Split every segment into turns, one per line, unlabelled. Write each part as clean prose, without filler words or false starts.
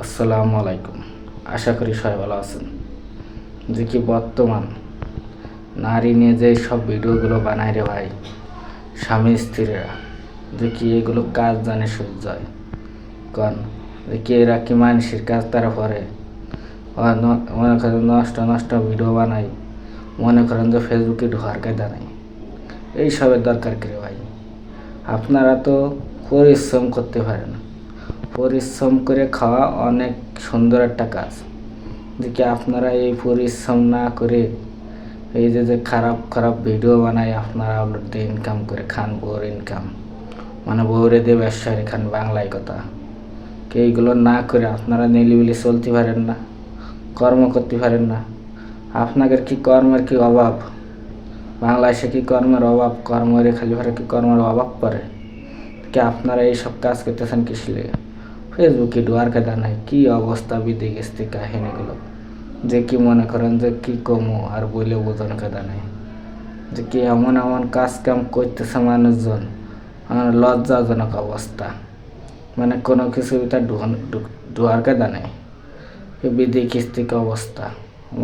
আসসালামু আলাইকুম। আশা করি সবাই ভালো আছেন। যে কি বর্তমান নারী নিয়ে যে সব ভিডিওগুলো বানায় রে ভাই, স্বামী স্ত্রীরা যে কি এগুলো কাজ জানে সহ্য হয় কন, যে কি এরা কি মানুষের কাজ তারা করে। মনে করেন নষ্ট নষ্ট ভিডিও বানাই, মনে করেন যে ফেসবুকে ঢোয়ার কায়দা নাই। এইসবের দরকার কি রে ভাই? আপনারা তো পরিশ্রম করতে পারেন, পরিশ্রম করে খাওয়া অনেক সুন্দর একটা কাজ। যে কি আপনারা এই পরিশ্রম না করে এই যে খারাপ খারাপ ভিডিও বানায় আপনারা আপলোড দিয়ে ইনকাম করে খান, বউর ইনকাম মানে বউরে দিয়ে ব্যবসায় খান, বাংলায় কথা। এইগুলো না করে আপনারা নিলিবিলি চলতে পারেন না, কর্ম করতে পারেন না? আপনাদের কি কর্মের কি অভাব? বাংলাদেশে কি কর্মের অভাব? কর্মের খালি ভাড়া কি কর্মের অভাব পড়ে? কি আপনারা এইসব কাজ করতেছেন কিস লেগে? ফেসবুকে ঢোয়ার কায়দা নাই। কি অবস্থা বিদে গেছে কাহিনীগুলো, যে কি মনে করেন যে কি কমো আর বলে বোঝান কায়দা নাই। যে কি এমন এমন কাজ কাম করতেছে মানুষজন, আমার লজ্জাজনক অবস্থা। মানে কোনো কিছু তার ঢোয়ার কায়দা নেই। বিদে কিস্তিক অবস্থা,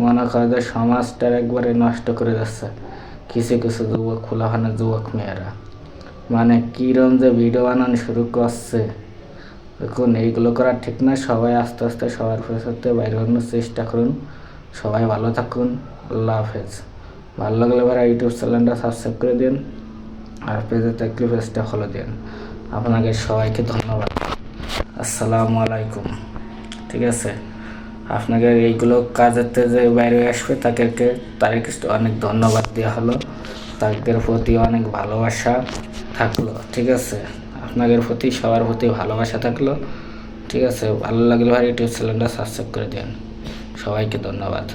মনে করে যে সমাজটার একবারে নষ্ট করে যাচ্ছে কিছু কিছু যুবক, খোলাখানা যুবক মেয়েরা। মানে কিরম যে ভিডিও বানানো শুরু করছে, দেখুন এইগুলো করা ঠিক না। সবাই আস্তে আস্তে সবার পরিস্থিতি বাইরে বানানোর চেষ্টা করুন। সবাই ভালো থাকুন। আল্লাহ হাফেজ। ভালো লাগলে এবার ইউটিউব চ্যানেলটা সাবস্ক্রাইব করে দিন, আর পেজে থাকলে পেজটা ফলো দিন। আপনাকে সবাইকে ধন্যবাদ। আসসালামু আলাইকুম। ঠিক আছে, আপনাকে এইগুলো কাজেতে যে বাইরে আসবে তাদেরকে অনেক ধন্যবাদ দেওয়া হলো, তাদের প্রতি অনেক ভালোবাসা থাকলো। ঠিক আছে, আপনাদের প্রতি সবার প্রতি ভালোবাসা থাকলো। ঠিক আছে, ভালো লাগলে ভাই ইউটিউব চ্যানেলটা সাবস্ক্রাইব করে দিন। সবাইকে ধন্যবাদ।